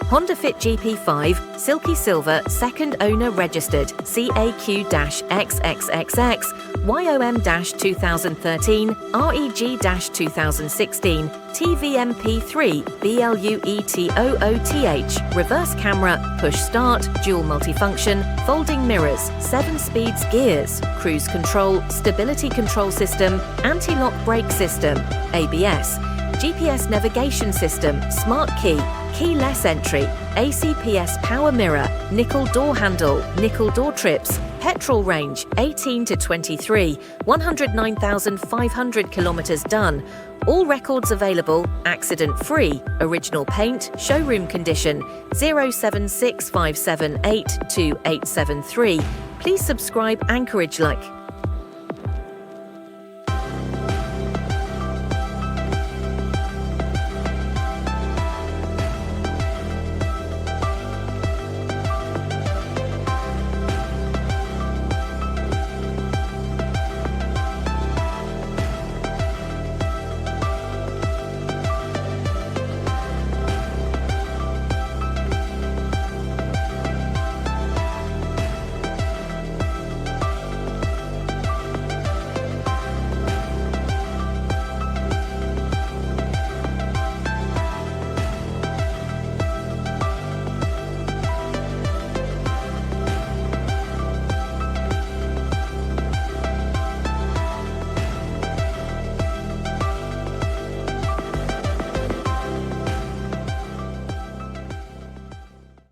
Honda Fit Gp5, Silky Silver, second owner registered, CAQ-XXXX, YOM-2013, REG-2016, TVMP3, BLUETOOTH, reverse camera, push start, dual multifunction, folding mirrors, 7 speeds gears, cruise control, stability control system, anti-lock brake system, ABS, GPS navigation system, smart key, keyless entry, ACPS power mirror, nickel door handle, nickel door trips, petrol range 18 to 23, 109,500 kilometers done. All records available, accident-free, original paint, showroom condition, 07657828873. Please subscribe Anchorage Like.